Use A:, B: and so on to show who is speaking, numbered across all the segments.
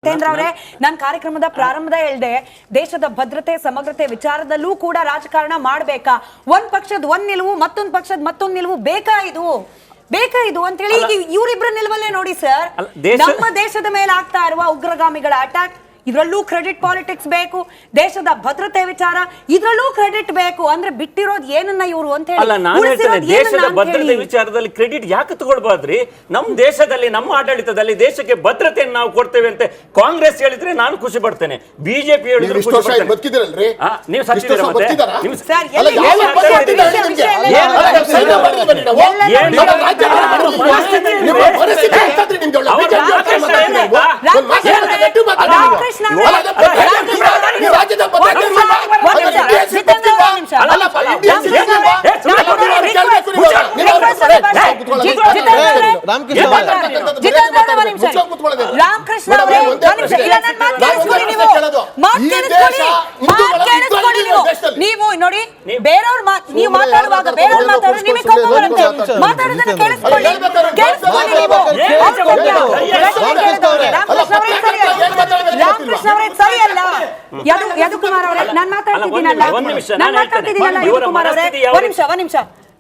A: ಜಿತೇಂದ್ರ ಅವರೇ, ನಾನು ಕಾರ್ಯಕ್ರಮದ ಪ್ರಾರಂಭದ ಹೇಳಿದೆ, ದೇಶದ ಭದ್ರತೆ ಸಮಗ್ರತೆ ವಿಚಾರದಲ್ಲೂ ಕೂಡ ರಾಜಕಾರಣ ಮಾಡಬೇಕಾ? ಒಂದ್ ಪಕ್ಷದ ಒಂದ್ ನಿಲುವು, ಮತ್ತೊಂದು ಪಕ್ಷದ ಮತ್ತೊಂದು ನಿಲುವು ಬೇಕಾ ಇದು ಅಂತ ಹೇಳಿ ಈಗ ಇವರಿಬ್ಬರ ನಿಲುವಲ್ಲೇ ನೋಡಿ ಸರ್, ನಮ್ಮ ದೇಶದ ಮೇಲೆ ಆಗ್ತಾ ಇರುವ ಉಗ್ರಗಾಮಿಗಳ ಅಟ್ಯಾಕ್, ಇದರಲ್ಲೂ ಕ್ರೆಡಿಟ್ ಪಾಲಿಟಿಕ್ಸ್ ಬೇಕು. ದೇಶದ ಭದ್ರತೆ ವಿಚಾರ, ಇದರಲ್ಲೂ ಕ್ರೆಡಿಟ್ ಬೇಕು. ಅಂದ್ರೆ ಬಿಟ್ಟಿರೋದು ಏನನ್ನ ಇವರು ಅಂತ ಹೇಳಿ
B: ದೇಶದ ಭದ್ರತೆ ವಿಚಾರದಲ್ಲಿ ಕ್ರೆಡಿಟ್ ಯಾಕೆ ತಗೊಳ್ಬಾರ್ದ್ರಿ? ನಮ್ಮ ದೇಶದಲ್ಲಿ, ನಮ್ಮ ಆಡಳಿತದಲ್ಲಿ ದೇಶಕ್ಕೆ ಭದ್ರತೆಯನ್ನು ನಾವು ಕೊಡ್ತೇವೆ ಅಂತ ಕಾಂಗ್ರೆಸ್ ಹೇಳಿದ್ರೆ ನಾನು ಖುಷಿ ಪಡ್ತೇನೆ, ಬಿಜೆಪಿ ಹೇಳಿದ್ರೆ ಖುಷಿ ಪಡ್ತೇನೆ. ನೀವು ಸತ್ತಿದ್ದೀರಾ
A: ನೀವು ನೋಡಿ, ಬೇರೆಯವ್ರು ನೀವು ಮಾತಾಡುವಾಗ ಬೇರೆಯವ್ರು ಮಾತಾಡೋದು ನಿಮಗೆ ಕೋಪ ಬರುತ್ತೆ. ಮಾತಾಡೋದನ್ನ ಕೇಳಿಸ್ಕೊಳ್ಳಿ. ರಾಮಕೃಷ್ಣ ಅವರೇ ಸರಿ ಅಲ್ಲ. ಯದುಕುಮಾರ್ ಅವರೇ, ನಾನು ಮಾತಾಡ್ತಿದ್ದೀನಲ್ಲ, ಯದುಕುಮಾರ್ ಅವರೇ ಒಂದ್ ನಿಮಿಷ.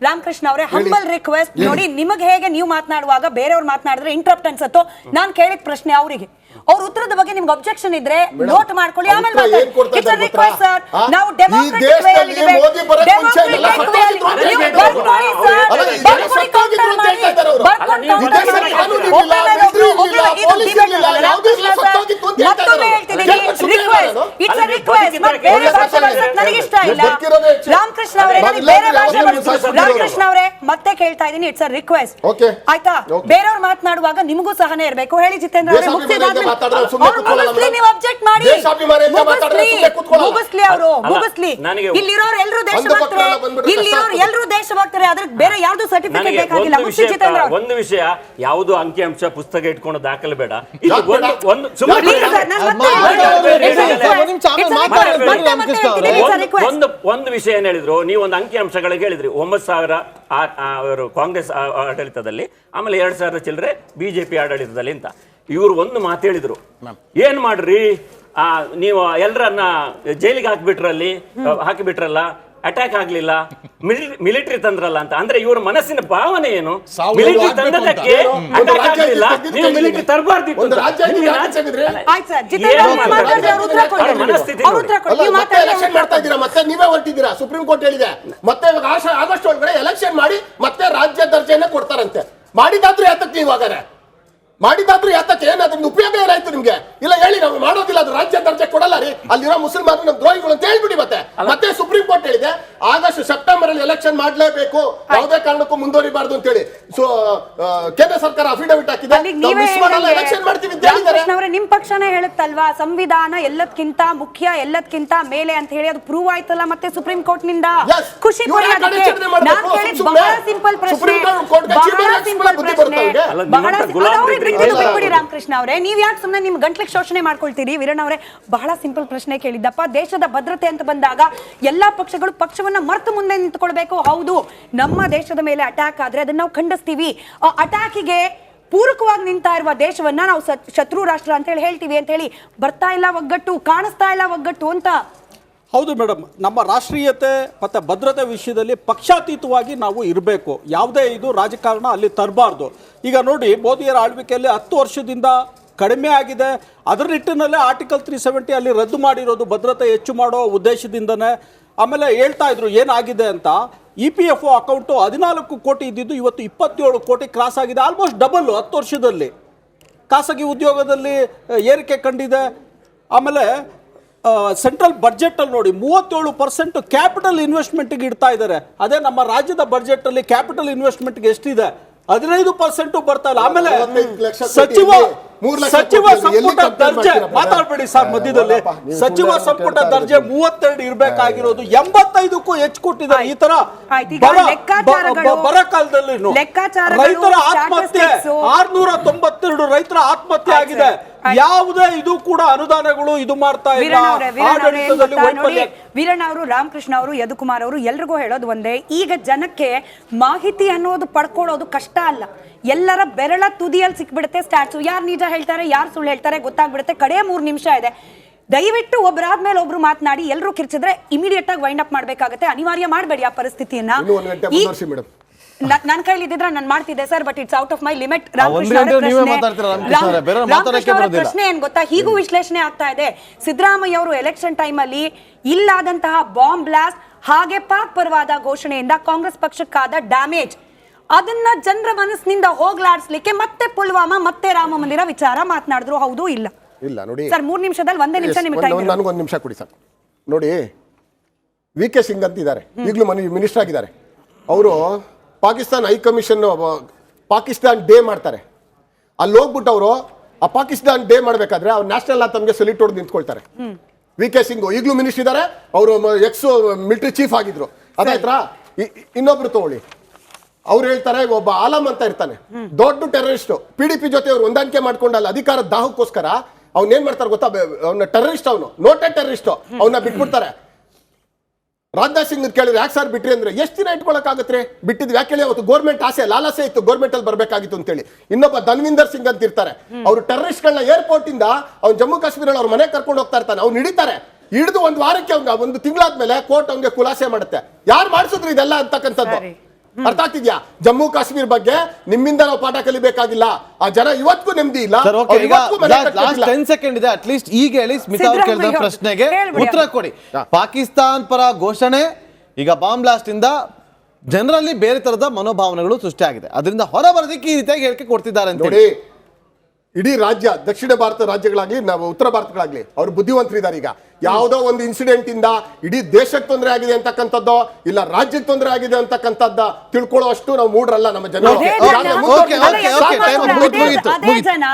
A: ರಾಮಕೃಷ್ಣ ಅವರೇ, ಹಂಬಲ್ ರಿಕ್ವೆಸ್ಟ್ ನೋಡಿ, ನಿಮಗೆ ಹೇಗೆ ನೀವು ಮಾತನಾಡುವಾಗ ಬೇರೆಯವ್ರು ಮಾತನಾಡಿದ್ರೆ ಇಂಟರಪ್ಟ್ ಅನ್ಸತ್ತೋ, ನಾನು ಕೇಳಿದ ಪ್ರಶ್ನೆ ಅವರಿಗೆ, ಅವ್ರ ಉತ್ತರದ ಬಗ್ಗೆ ನಿಮ್ಗೆ ಅಬ್ಜೆಕ್ಷನ್ ಇದ್ರೆ ನೋಟ್ ಮಾಡ್ಕೊಳ್ಳಿ, ಆಮೇಲೆ ನಾವು ನನಗಿಷ್ಟ ಇಲ್ಲ. ರಾಮಕೃಷ್ಣ ಅವರೇ, ರಾಮಕೃಷ್ಣ ಅವರೇ ಮತ್ತೆ ಕೇಳ್ತಾ ಇದ್ದೀನಿ, ಇಟ್ಸ್ ಅ ರಿಕ್ವೆಸ್ಟ್ ಆಯ್ತಾ? ಬೇರೆಯವ್ರು ಮಾತನಾಡುವಾಗ ನಿಮಗೂ ಸಹನೆ ಇರಬೇಕು. ಹೇಳಿ ಜಿತೇಂದ್ರ ಅವರೇ, ನೀವು ಅಬ್ಜೆಕ್ಟ್ ಮಾಡಿ, ಮುಗಿಸ್ಲಿ ಅವರು, ಮುಗಿಸ್ಲಿ. ಇಲ್ಲಿರೋರು ಎಲ್ಲರೂ ದೇಶಭಕ್ತರೇ, ಇಲ್ಲಿರೋರು ಎಲ್ಲರೂ ದೇಶಭಕ್ತರೇ, ಅದ್ರ ಬೇರೆ ಯಾವ್ದು ಸರ್ಟಿಫಿಕೇಟ್ ಬೇಕಾಗಿಲ್ಲ. ಜಿತೇಂದ್ರ
B: ಒಂದು ವಿಷಯ, ಯಾವುದು ಅಂಕಿಅಂಶ ಪುಸ್ತಕ ಇಟ್ಕೊಂಡು ದಾಖಲೆ ಬೇಡ. ಒಂದು ವಿಷಯ ಏನ್ ಹೇಳಿದ್ರು, ನೀವು ಒಂದು ಅಂಕಿಅಂಶಗಳಿಗೆ ಹೇಳಿದ್ರಿ, 9,000 ಅವರು ಕಾಂಗ್ರೆಸ್ ಆಡಳಿತದಲ್ಲಿ, ಆಮೇಲೆ 2,000 ಚಿಲ್ಲರೆ ಬಿಜೆಪಿ ಆಡಳಿತದಲ್ಲಿ ಅಂತ. ಇವರು ಒಂದು ಮಾತು ಹೇಳಿದ್ರು, ಏನ್ ಮಾಡ್ರಿ ನೀವು ಎಲ್ಲರನ್ನ ಜೈಲಿಗೆ ಹಾಕಿಬಿಟ್ರಲ್ಲ, ಅಟ್ಯಾಕ್ ಆಗ್ಲಿಲ್ಲ, ಮಿಲಿಟರಿ ತಂದ್ರಲ್ಲ ಅಂತ. ಅಂದ್ರೆ ಇವ್ರ ಮನಸ್ಸಿನ ಭಾವನೆ ಏನು? ಮಿಲಿಟರಿ ತಂದದಕ್ಕೆ ಅಟ್ಯಾಕ್ ಆಗ್ಲಿಲ್ಲ, ನೀವು ಮಿಲಿಟರಿ ತರಬಾರ್ದಿತ್ತು.
C: ಮತ್ತೆ ನೀವೇ ಹೊರಟಿದ್ದೀರಾ, ಸುಪ್ರೀಂ ಕೋರ್ಟ್ ಹೇಳಿದೆ, ಮತ್ತೆ ಆಗಸ್ಟ್ ಒಳಗಡೆ ಎಲೆಕ್ಷನ್ ಮಾಡಿ ಮತ್ತೆ ರಾಜ್ಯ ದರ್ಜೆಯನ್ನ ಕೊಡ್ತಾರಂತೆ. ಮಾಡಿದಾದ್ರೂ ಯಾತಕ್ಕೆ ನೀವು ಹಾಗಾದ್ರೆ ಮಾಡಿದಾದ್ರೂ ಯಾತಕ್ಕೆ? ಏನಾದ್ರೂ ಉಪಯೋಗ ಏನಾಯ್ತು ನಿಮ್ಗೆ? ಇಲ್ಲ ಹೇಳಿ, ನಾವು ಮಾಡೋದಿಲ್ಲ, ಅದು ರಾಜ್ಯ ದರ್ಜೆ ಕೊಡಲ್ಲ ರೀ, ಅಲ್ಲಿರೋ ಮುಸಲ್ಮಾನರು ನಮ್ಮ ದ್ರೋಹಿಗಳು ಅಂತ ಹೇಳ್ಬಿಡಿ. ಮತ್ತೆ ಸುಪ್ರೀಂ ಕೋರ್ಟ್ ಹೇಳಿದೆ ಆಗಸ್ಟ್ ಸೆಪ್ಟೆಂಬರ್ ಅಲ್ಲಿ ಎಲೆಕ್ಷನ್ ಮಾಡಲೇಬೇಕು, ಯಾವುದೇ ಕಾರಣಕ್ಕೂ ಮುಂದುವರಿಬಾರ್ದು ಅಂತ ಹೇಳಿ ಕೇಂದ್ರ ಸರ್ಕಾರ ಅಫಿಡವಿಟ್ ಹಾಕಿದೆ. ಎಲೆಕ್ಷನ್ ಮಾಡ್ತೀವಿ ಅಂತ ಹೇಳಿದ್ದಾರೆ.
A: ನಿಮ್ ಪಕ್ಷನೇ ಹೇಳುತ್ತಲ್ವಾ, ಸಂವಿಧಾನ ಎಲ್ಲದಕ್ಕಿಂತ ಮುಖ್ಯ, ಎಲ್ಲದಕ್ಕಿಂತ ಮೇಲೆ ಅಂತ ಹೇಳಿ, ಅದು ಪ್ರೂವ್ ಆಯ್ತಲ್ಲ ಮತ್ತೆ ಸುಪ್ರೀಂ ಕೋರ್ಟ್ ನಿಂದ. ಖುಷಿ ಪಡಿ. ನಾನು ಕೇಳಿದ ಬಹಳ ಸಿಂಪಲ್ ಪ್ರಶ್ನೆ, ಬಿಟ್ಬಿಡಿ ರಾಮಕೃಷ್ಣ ಅವರೇ, ನೀವ್ ಯಾಕೆ ಸುಮ್ಮನೆ ನಿಮ್ ಗಂಟ್ಲಿಗೆ ಶೋಷಣೆ ಮಾಡ್ಕೊಳ್ತೀರಿ? ವೀರಣ್ಣ ಅವರೇ, ಬಹಳ ಸಿಂಪಲ್ ಪ್ರಶ್ನೆ ಕೇಳಿದ್ದಪ್ಪ. ದೇಶದ ಭದ್ರತೆ ಅಂತ ಬಂದಾಗ ಎಲ್ಲಾ ಪಕ್ಷಗಳು ಪಕ್ಷವನ್ನ ಮರೆತು ಮುಂದೆ ನಿಂತ್ಕೊಳ್ಬೇಕು. ಹೌದು, ನಮ್ಮ ದೇಶದ ಮೇಲೆ ಅಟ್ಯಾಕ್ ಆದ್ರೆ ಅದನ್ನ ನಾವು ಖಂಡಿಸ್ತೀವಿ. ಅಟ್ಯಾಕಿಗೆ ಪೂರಕವಾಗಿ ನಿಂತಾ ಇರುವ ದೇಶವನ್ನ ನಾವು ಶತ್ರು ರಾಷ್ಟ್ರ ಅಂತ ಹೇಳ್ತೀವಿ ಅಂತ ಹೇಳಿ, ಬರ್ತಾ ಇಲ್ಲ ಒಗ್ಗಟ್ಟು, ಕಾಣಿಸ್ತಾ ಇಲ್ಲ ಒಗ್ಗಟ್ಟು ಅಂತ.
D: ಹೌದು ಮೇಡಮ್, ನಮ್ಮ ರಾಷ್ಟ್ರೀಯತೆ ಮತ್ತು ಭದ್ರತೆ ವಿಷಯದಲ್ಲಿ ಪಕ್ಷಾತೀತವಾಗಿ ನಾವು ಇರಬೇಕು. ಯಾವುದೇ ಇದು ರಾಜಕಾರಣ ಅಲ್ಲಿ ತರಬಾರ್ದು. ಈಗ ನೋಡಿ, ಮೋದಿಯರ ಆಳ್ವಿಕೆಯಲ್ಲಿ 10 ವರ್ಷದಿಂದ ಕಡಿಮೆ ಆಗಿದೆ. ಅದರ ನಿಟ್ಟಿನಲ್ಲೇ ಆರ್ಟಿಕಲ್ 370 ಅಲ್ಲಿ ರದ್ದು ಮಾಡಿರೋದು ಭದ್ರತೆ ಹೆಚ್ಚು ಮಾಡೋ ಉದ್ದೇಶದಿಂದನೇ. ಆಮೇಲೆ ಹೇಳ್ತಾ ಇದ್ರು ಏನಾಗಿದೆ ಅಂತ, EPFO ಅಕೌಂಟು 14 ಕೋಟಿ ಇದ್ದಿದ್ದು ಇವತ್ತು 27 ಕೋಟಿ ಕ್ರಾಸ್ ಆಗಿದೆ. ಆಲ್ಮೋಸ್ಟ್ ಡಬಲ್ 10 ವರ್ಷದಲ್ಲಿ. ಖಾಸಗಿ ಉದ್ಯೋಗದಲ್ಲಿ ಏರಿಕೆ ಕಂಡಿದೆ. ಆಮೇಲೆ ಸೆಂಟ್ರಲ್ ಬಡ್ಜೆಟಲ್ಲಿ ನೋಡಿ 37% ಕ್ಯಾಪಿಟಲ್ ಇನ್ವೆಸ್ಟ್ಮೆಂಟ್ಗೆ ಇಡ್ತಾ ಇದ್ದಾರೆ. ಅದೇ ನಮ್ಮ ರಾಜ್ಯದ ಬಡ್ಜೆಟಲ್ಲಿ ಕ್ಯಾಪಿಟಲ್ ಇನ್ವೆಸ್ಟ್ಮೆಂಟ್ಗೆ ಎಷ್ಟಿದೆ? 15% ಬರ್ತಾ ಇಲ್ಲ. ಆಮೇಲೆ ಸಚಿವ ಸಂಪುಟ ದರ್ಜೆ ಮಾತಾಡ್ಬೇಡಿ ಸರ್ ಮಧ್ಯದಲ್ಲಿ. ಸಚಿವ ಸಂಪುಟ ದರ್ಜೆ 32 ಇರಬೇಕಾಗಿರೋದು 85ಕ್ಕೂ ಹೆಚ್ಚು ಕೊಟ್ಟಿದ್ದಾರೆ. ಈ ತರ ಬರ ಕಾಲದಲ್ಲಿ ರೈತರ ಆತ್ಮಹತ್ಯೆ 692 ರೈತರ ಆತ್ಮಹತ್ಯೆ ಆಗಿದೆ. ಯಾವುದೇ ಇದು ಕೂಡ ಅನುದಾನಗಳು ಇದು ಮಾಡ್ತಾ ಇಲ್ಲ. ಆಡಳಿತದಲ್ಲಿ ವೈಫಲ್ಯ.
A: ವೀರಣ್ಣ ಅವರು, ರಾಮಕೃಷ್ಣ ಅವರು, ಯದುಕುಮಾರ್ ಅವರು ಎಲ್ರಿಗೂ ಹೇಳೋದು ಒಂದೇ, ಈಗ ಜನಕ್ಕೆ ಮಾಹಿತಿ ಅನ್ನೋದು ಪಡ್ಕೊಳ್ಳೋದು ಕಷ್ಟ ಅಲ್ಲ, ಎಲ್ಲರ ಬೆರಳ ತುದಿಯಲ್ಲಿ ಸಿಕ್ಬಿಡುತ್ತೆ ಸ್ಟ್ಯಾಟ್ಸು. ಯಾರು ನಿಜ ಹೇಳ್ತಾರೆ ಯಾರು ಸುಳ್ಳು ಹೇಳ್ತಾರೆ ಗೊತ್ತಾಗ್ಬಿಡುತ್ತೆ. ಕಡೆ 3 ನಿಮಿಷ ಇದೆ, ದಯವಿಟ್ಟು ಒಬ್ಬರಾದ್ಮೇಲೆ ಒಬ್ರು ಮಾತನಾಡಿ ಎಲ್ಲರೂ ಕಿರ್ಚಿದ್ರೆ ಇಮಿಡಿಯೇಟ್ ಆಗಿ ವೈಂಡ್ ಅಪ್ ಮಾಡ್ಬೇಕಾಗತ್ತೆ. ಅನಿವಾರ್ಯ ಮಾಡಬೇಡಿ ಆ ಪರಿಸ್ಥಿತಿಯನ್ನ. ನನ್ನ ಕೈಲಿ ಇದ್ದಿದ್ರೆ ನಾನು ಮಾಡ್ತಿದ್ದೆ sir, but it's out of my limit. ಪ್ರಶ್ನೆ ಏನ್ ಗೊತ್ತಾ, ಹೀಗೂ ವಿಶ್ಲೇಷಣೆ ಆಗ್ತಾ ಇದೆ. ಸಿದ್ದರಾಮಯ್ಯ ಅವರು ಎಲೆಕ್ಷನ್ ಟೈಮ್ ಅಲ್ಲಿ ಇಲ್ಲಾದಂತಹ ಬಾಂಬ್ ಬ್ಲಾಸ್ಟ್ ಹಾಗೆ ಪಾಕ್ ಪರವಾದ ಘೋಷಣೆಯಿಂದ ಕಾಂಗ್ರೆಸ್ ಪಕ್ಷಕ್ಕಾದ ಡ್ಯಾಮೇಜ್, ಅದನ್ನ ಜನರ ಮನಸ್ಸಿನಿಂದ ಹೋಗ್ಲಾಡಿಸ್ಲಿಕ್ಕೆ ಮತ್ತೆ ಪುಲ್ವಾಮಾ ಮತ್ತೆ ರಾಮ ಮಂದಿರ ವಿಚಾರ ಮಾತನಾಡಿದ್ರು. ಹೌದು ಇಲ್ಲ
C: ಇಲ್ಲ ನೋಡಿ
A: ಸರ್, 3 ನಿಮಿಷದಲ್ಲಿ 1 ನಿಮಿಷ ನಿಮಗೆ
C: ನನಗೊಂದು ನಿಮಿಷ ಕೊಡಿ ಸರ್. ನೋಡಿ, ವಿ.ಕೆ. ಸಿಂಗ್ ಅಂತಿದ್ದಾರೆ, ಈಗಲೂ ಮಿನಿಸ್ಟರ್ ಆಗಿದ್ದಾರೆ. ಅವರು ಪಾಕಿಸ್ತಾನ್ ಹೈಕಮಿಷನ್ ಪಾಕಿಸ್ತಾನ್ ಡೇ ಮಾಡ್ತಾರೆ. ಅಲ್ಲಿ ಹೋಗ್ಬಿಟ್ಟು ಅವರು ಆ ಪಾಕಿಸ್ತಾನ್ ಡೇ ಮಾಡ್ಬೇಕಾದ್ರೆ ಅವ್ರು ನ್ಯಾಷನಲ್ ಅಂತಮ್ಗೆ ಸಲ್ಯೂಟ್ ಹೊಡೆದು ನಿಂತ್ಕೊಳ್ತಾರೆ. ವಿ.ಕೆ. ಸಿಂಗ್ ಈಗಲೂ ಮಿನಿಸ್ಟರ್ ಇದ್ದಾರೆ, ಅವರು ಎಕ್ಸ್ ಮಿಲಿಟರಿ ಚೀಫ್ ಆಗಿದ್ರು. ಅದಾಯ್ತಾ? ಇನ್ನೊಬ್ರು ತಗೊಳ್ಳಿ, ಅವ್ರು ಹೇಳ್ತಾರೆ ಒಬ್ಬ ಆಲಮ್ ಅಂತ ಇರ್ತಾನೆ, ದೊಡ್ಡ ಟೆರರಿಸ್ಟ್. PDP ಜೊತೆ ಅವ್ರು ಹೊಂದಾಣಿಕೆ ಮಾಡ್ಕೊಂಡಲ್ಲ ಅಧಿಕಾರದ ದಾಹಕ್ಕೋಸ್ಕರ ಅವ್ನ ಏನ್ ಮಾಡ್ತಾರೆ ಗೊತ್ತಾ, ಅವ್ನ ಟೆರರಿಸ್ಟ್, ಅವನು ನೋಟೆಡ್ ಟೆರರಿಸ್ಟ್, ಅವನ್ನ ಬಿಟ್ಬಿಡ್ತಾರೆ. ರಾಜನಾಥ್ ಸಿಂಗ್ ಕೇಳಿದ್ರೆ ಯಾಕೆ ಸರ್ ಬಿಟ್ರಿ ಅಂದ್ರೆ, ಎಷ್ಟು ದಿನ ಇಟ್ಕೊಳಕಾಗತ್ರಿ, ಬಿಟ್ಟಿದ್ವಿ ಯಾಕೆ ಹೇಳಿ, ಅವತ್ತು ಗೌರ್ಮೆಂಟ್ ಆಸೆ ಲಾಲಾಸೆ ಇತ್ತು ಗೌರ್ಮೆಂಟ್ ಅಲ್ಲಿ ಬರ್ಬೇಕಾಗಿತ್ತು ಅಂತ ಹೇಳಿ. ಇನ್ನೊಬ್ಬ ಧನ್ವಿಂದರ್ ಸಿಂಗ್ ಅಂತ ಇರ್ತಾರೆ, ಅವರು ಟೆರರಿಸ್ಟ್ ಗಳನ್ನ ಏರ್ಪೋರ್ಟ್ ಇಂದ ಅವ್ನು ಜಮ್ಮು ಕಾಶ್ಮೀರ ಅವ್ರ ಮನೆ ಕರ್ಕೊಂಡು ಹೋಗ್ತಾ ಇರ್ತಾನೆ, ಅವ್ನು ಹಿಡಿತಾರೆ. ಹಿಡಿದು 1 ವಾರಕ್ಕೆ ಅವ್ನ 1 ತಿಂಗಳಾದ್ಮೇಲೆ ಕೋರ್ಟ್ ಅವ್ನಿಗೆ ಖುಲಾಸೆ ಮಾಡುತ್ತೆ. ಯಾರು ಮಾಡಿಸಿದ್ರು ಇದೆಲ್ಲ ಅಂತಕ್ಕಂಥದ್ದು. ಅರ್ಥ ಆಗ್ತಿದ್ಯಾ? ಜಮ್ಮು ಕಾಶ್ಮೀರ್ ಬಗ್ಗೆ ನಿಮ್ಮಿಂದ ನಾವು ಪಾಠ ಕಲಿಬೇಕಾಗಿಲ್ಲ. ಆ ಜನ ಇವತ್ತಿಗೂ ನೆಮ್ಮದಿ ಇಲ್ಲ.
E: 10 ಸೆಕೆಂಡ್ ಇದೆ, ಅಟ್ಲೀಸ್ಟ್ ಈಗ ಹೇಳಿ ಸ್ಮಿತಾ ಅವರು ಕೇಳಿದ ಪ್ರಶ್ನೆಗೆ ಉತ್ತರ ಕೊಡಿ. ಪಾಕಿಸ್ತಾನ್ ಪರ ಘೋಷಣೆ, ಈಗ ಬಾಂಬ್ ಬ್ಲಾಸ್ಟ್ ಇಂದ ಜನರಲ್ಲಿ ಬೇರೆ ತರದ ಮನೋಭಾವನೆಗಳು ಸೃಷ್ಟಿಯಾಗಿದೆ, ಅದರಿಂದ ಹೊರ ಬರೋದಕ್ಕೆ ಈ ರೀತಿಯಾಗಿ ಹೇಳಿಕೆ ಕೊಡ್ತಿದ್ದಾರೆ ಅಂತ
C: ನೋಡಿ. ಇಡೀ ರಾಜ್ಯ, ದಕ್ಷಿಣ ಭಾರತ ರಾಜ್ಯಗಳಾಗ್ಲಿ ನಾವು ಉತ್ತರ ಭಾರತಗಳಾಗ್ಲಿ, ಅವರು ಬುದ್ಧಿವಂತರಿದ್ದಾರೆ. ಈಗ ಯಾವುದೋ ಒಂದು ಇನ್ಸಿಡೆಂಟ್ ಇಂದ ಇಡೀ ದೇಶಕ್ಕೆ ತೊಂದರೆ ಆಗಿದೆ ಅಂತಕ್ಕಂಥದ್ದು, ಇಲ್ಲ ರಾಜ್ಯಕ್ಕೆ ತೊಂದರೆ ಆಗಿದೆ ಅಂತಕ್ಕಂಥದ್ದು ತಿಳ್ಕೊಳ್ಳೋ ಅಷ್ಟು ನಾವು ಮೂಡ್ರಲ್ಲ ನಮ್ಮ ಜನ.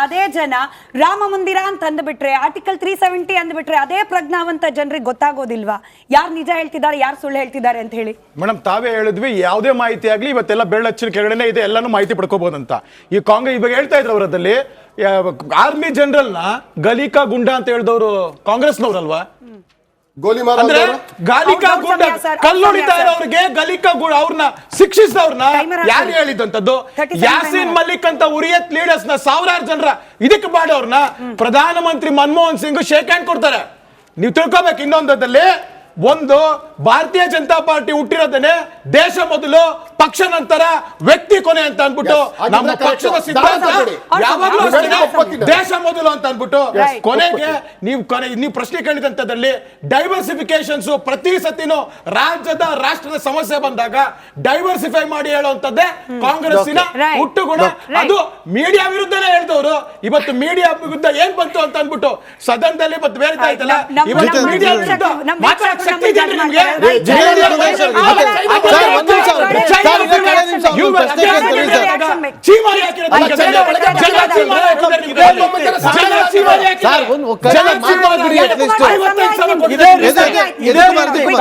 A: ಅದೇ ಜನ ರಾಮ ಮಂದಿರ ಅಂತ ಅಂದ್ಬಿಟ್ರೆ, ಆರ್ಟಿಕಲ್ 370 ಅಂದ್ಬಿಟ್ರೆ ಅದೇ ಪ್ರಜ್ಞಾವಂತ ಜನರಿಗೆ ಗೊತ್ತಾಗೋದಿಲ್ವಾ ಯಾರು ನಿಜ ಹೇಳ್ತಿದ್ದಾರೆ ಯಾರು ಸುಳ್ಳು ಹೇಳ್ತಿದ್ದಾರೆ ಅಂತ ಹೇಳಿ?
F: ಮೇಡಮ್, ತಾವೇ ಹೇಳಿದ್ವಿ ಯಾವುದೇ ಮಾಹಿತಿ ಆಗ್ಲಿ ಇವತ್ತೆಲ್ಲ ಬೆರಳಚ್ಚಿನ ಕೆಳಗಡೆ ಇದೆ, ಎಲ್ಲಾನು ಮಾಹಿತಿ ಪಡ್ಕೋಬಹುದಂತ. ಈ ಕಾಂಗ್ರೆಸ್ ಇವಾಗ ಹೇಳ್ತಾ ಇದ್ರು ಅವರದಲ್ಲಿ ಆರ್ಮಿ ಜನರಲ್ ನ ಗಲಿಕಾ ಗುಂಡ ಅಂತ ಹೇಳಿದವರು ಕಾಂಗ್ರೆಸ್ನವ್ರಲ್ವಾ? ಅಂದ್ರೆ ಗಾಲಿಕಾ ಗುಂಡ ಕಲ್ಲೊಡಿತಾ ಇರೋರಿಗೆ ಗಲಿಕಾ ಗುಂಡ ಅವ್ರನ್ನ ಶಿಕ್ಷಿಸಿದವ್ರನ್ನ ಯಾರು ಹೇಳಿದಂತದ್ದು? ಯಾಸೀನ್ ಮಲ್ಲಿಕ್ ಅಂತ ಹುರಿಯತ್ ಲೀಡರ್ಸ್ ನ ಸಾವಿರಾರು ಜನರ ಇದಕ್ಕೆ ಮಾಡೋರ್ನ ಪ್ರಧಾನಮಂತ್ರಿ ಮನಮೋಹನ್ ಸಿಂಗ್ ಶೇಕ್ ಹ್ಯಾಂಡ್ ಕೊಡ್ತಾರೆ. ನೀವು ತಿಳ್ಕೊಬೇಕು ಇನ್ನೊಂದಲ್ಲಿ, ಒಂದು ಭಾರತೀಯ ಜನತಾ ಪಾರ್ಟಿ ಹುಟ್ಟಿರೋದೇನೆ ದೇಶ ಮೊದಲು ಪಕ್ಷ ನಂತರ ವ್ಯಕ್ತಿ ಕೊನೆ ಅಂತ ಅನ್ಬಿಟ್ಟು, ನಮ್ಮ ಪಕ್ಷದ ಸಿದ್ಧಾಂತ ಯಾವಾಗಲೂ ದೇಶ ಮೊದಲು ಅಂತ ಅನ್ಬಿಟ್ಟು, ಕೊನೆಗೆ ನೀವು ಪ್ರಶ್ನೆ ಕೇಳಿದಂತದಲ್ಲಿ ಡೈವರ್ಸಿಫಿಕೇಶನ್ಸ್ ಪ್ರತಿ ಸತಿನೂ ರಾಷ್ಟ್ರದ ಸಮಸ್ಯೆ ಬಂದಾಗ ಡೈವರ್ಸಿಫೈ ಮಾಡಿ ಹೇಳುವಂತದ್ದೇ ಕಾಂಗ್ರೆಸ್ಸಿನ ಹುಟ್ಟುಗುಣ. ಅದು ಮೀಡಿಯಾ ವಿರುದ್ಧನೇ ಹೇಳ್ದವರು ಇವತ್ತು ಮೀಡಿಯಾ ವಿರುದ್ಧ ಏನ್ ಬಂತು ಅಂತ ಅನ್ಬಿಟ್ಟು ಸದನದಲ್ಲಿ ಮತ್ತೆ ಬೇರೆ ಆಯ್ತಲ್ಲ, ಇವತ್ತು ಮೀಡಿಯಾ ವಿರುದ್ಧ ಮಾತಾಡಕ್ಕೆ ಶಕ್ತಿ ಇದೆ ನಿಮ್ಗೆ.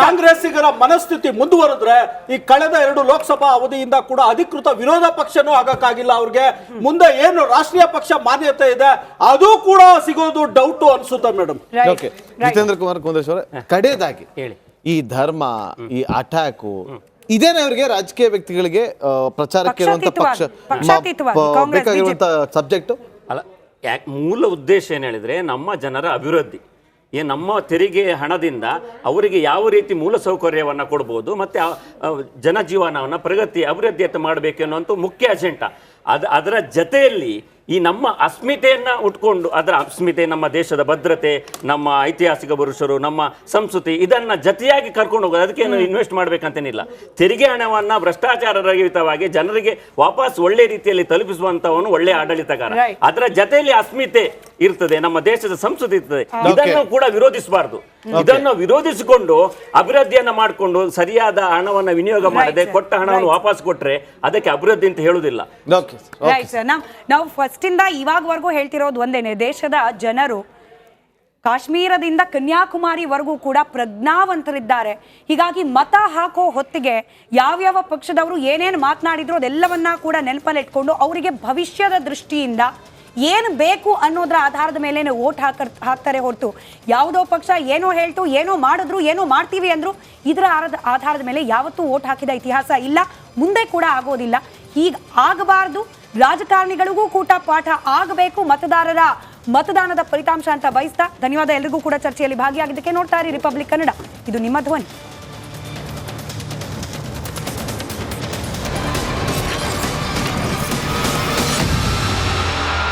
D: ಕಾಂಗ್ರೆಸ್ಸಿಗರ ಮನಸ್ಥಿತಿ ಮುಂದುವರೆದ್ರೆ ಈ ಕಳೆದ 2 ಲೋಕಸಭಾ ಅವಧಿಯಿಂದ ಕೂಡ ಅಧಿಕೃತ ವಿರೋಧ ಪಕ್ಷನೂ ಆಗಕ್ಕಾಗಿಲ್ಲ ಅವ್ರಿಗೆ. ಮುಂದೆ ಏನು ರಾಷ್ಟ್ರೀಯ ಪಕ್ಷ ಮಾನ್ಯತೆ ಇದೆ ಅದು ಕೂಡ ಸಿಗೋದು ಡೌಟ್ ಅನ್ಸುತ್ತೆ ಮೇಡಮ್.
E: ಜಿತೇಂದ್ರ ಕುಮಾರ್ ಕುಂದ್ರೇಶ್ ಅವರೇ, ಕಡೆಯದಾಗಿ ಹೇಳಿ, ಈ ಧರ್ಮ, ಈ ಅಟ್ಯಾಕು ಇದೇನೆ ಅವರಿಗೆ ರಾಜಕೀಯ ವ್ಯಕ್ತಿಗಳಿಗೆ ಪ್ರಚಾರಕ್ಕೆ ಇರುವಂತ ಪಕ್ಷ ಬೇಕಾಗಿರುವಂತ ಸಬ್ಜೆಕ್ಟ್
B: ಅಲ್ಲ. ಮೂಲ ಉದ್ದೇಶ ಏನು ಹೇಳಿದ್ರೆ, ನಮ್ಮ ಜನರ ಅಭಿವೃದ್ಧಿ, ನಮ್ಮ ತೆರಿಗೆ ಹಣದಿಂದ ಅವರಿಗೆ ಯಾವ ರೀತಿ ಮೂಲಸೌಕರ್ಯವನ್ನು ಕೊಡ್ಬೋದು, ಮತ್ತು ಜನಜೀವನವನ್ನು ಪ್ರಗತಿ ಅಭಿವೃದ್ಧಿಯತ್ತ ಮಾಡಬೇಕು ಅನ್ನುವಂಥ ಮುಖ್ಯ ಅಜೆಂಡಾ. ಅದರ ಜೊತೆಯಲ್ಲಿ ಈ ನಮ್ಮ ಅಸ್ಮಿತೆಯನ್ನು ಉಟ್ಕೊಂಡು, ಅದರ ಅಸ್ಮಿತೆ, ನಮ್ಮ ದೇಶದ ಭದ್ರತೆ, ನಮ್ಮ ಐತಿಹಾಸಿಕ ಪುರುಷರು, ನಮ್ಮ ಸಂಸ್ಕೃತಿ, ಇದನ್ನು ಜತೆಯಾಗಿ ಕರ್ಕೊಂಡು ಹೋಗೋದು. ಅದಕ್ಕೇನು ಇನ್ವೆಸ್ಟ್ ಮಾಡಬೇಕಂತೇನಿಲ್ಲ. ತೆರಿಗೆ ಹಣವನ್ನು ಭ್ರಷ್ಟಾಚಾರ ರಹಿತವಾಗಿ ಜನರಿಗೆ ವಾಪಸ್ ಒಳ್ಳೆ ರೀತಿಯಲ್ಲಿ ತಲುಪಿಸುವಂತವನು ಒಳ್ಳೆ ಆಡಳಿತಗಾರ. ಅದರ ಜೊತೆಯಲ್ಲಿ ಅಸ್ಮಿತೆ ಇರ್ತದೆ, ನಮ್ಮ ದೇಶದ ಸಂಸ್ಕೃತಿ ಇರ್ತದೆ. ಇದನ್ನು ಕೂಡ ವಿರೋಧಿಸಬಾರ್ದು. ಇದನ್ನು ವಿರೋಧಿಸಿಕೊಂಡು ಅಭಿವೃದ್ಧಿಯನ್ನ ಮಾಡಿಕೊಂಡು ಸರಿಯಾದ ಹಣವನ್ನು ವಿನಿಯೋಗ ಮಾಡದೆ ಕೊಟ್ಟ ಹಣವನ್ನು ವಾಪಸ್ ಕೊಟ್ರೆ ಅದಕ್ಕೆ ಅಭಿವೃದ್ಧಿ ಅಂತ ಹೇಳುವುದಿಲ್ಲ.
A: ನಾವು ಫಸ್ಟ್ ಇಂದ ಇವಾಗವರೆಗೂ ಹೇಳ್ತಿರೋದು ಒಂದೇನೆ, ದೇಶದ ಜನರು ಕಾಶ್ಮೀರದಿಂದ ಕನ್ಯಾಕುಮಾರಿವರೆಗೂ ಕೂಡ ಪ್ರಜ್ಞಾವಂತರಿದ್ದಾರೆ. ಹೀಗಾಗಿ ಮತ ಹಾಕೋ ಹೊತ್ತಿಗೆ ಯಾವ್ಯಾವ ಪಕ್ಷದವರು ಏನೇನು ಮಾತನಾಡಿದ್ರು ಅದೆಲ್ಲವನ್ನ ಕೂಡ ನೆನಪಲ್ಲಿಟ್ಕೊಂಡು ಅವರಿಗೆ ಭವಿಷ್ಯದ ದೃಷ್ಟಿಯಿಂದ ಏನು ಬೇಕು ಅನ್ನೋದ್ರ ಆಧಾರದ ಮೇಲೆ ವೋಟ್ ಹಾಕ್ತಾರೆ ಹೊರತು ಯಾವುದೋ ಪಕ್ಷ ಏನೋ ಹೇಳ್ತು, ಏನೋ ಮಾಡಿದ್ರು, ಏನೋ ಮಾಡ್ತೀವಿ ಅಂದ್ರು ಇದರ ಆಧಾರದ ಮೇಲೆ ಯಾವತ್ತೂ ವೋಟ್ ಹಾಕಿದ ಇತಿಹಾಸ ಇಲ್ಲ, ಮುಂದೆ ಕೂಡ ಆಗೋದಿಲ್ಲ. ಹೀಗೆ ಆಗಬಾರ್ದು. ರಾಜಕಾರಣಿಗಳಿಗೂ ಕೂಡ ಪಾಠ ಆಗಬೇಕು ಮತದಾನದ ಫಲಿತಾಂಶ ಅಂತ ಬಯಸ್ತಾ ಧನ್ಯವಾದ. ಎಲ್ರಿಗೂ ಕೂಡ ಚರ್ಚೆಯಲ್ಲಿ ಭಾಗಿಯಾಗಿದ್ದಕ್ಕೆ. ನೋಡ್ತಾ ಇರಿ ರಿಪಬ್ಲಿಕ್ ಕನ್ನಡ, ಇದು ನಿಮ್ಮ ಧ್ವನಿ.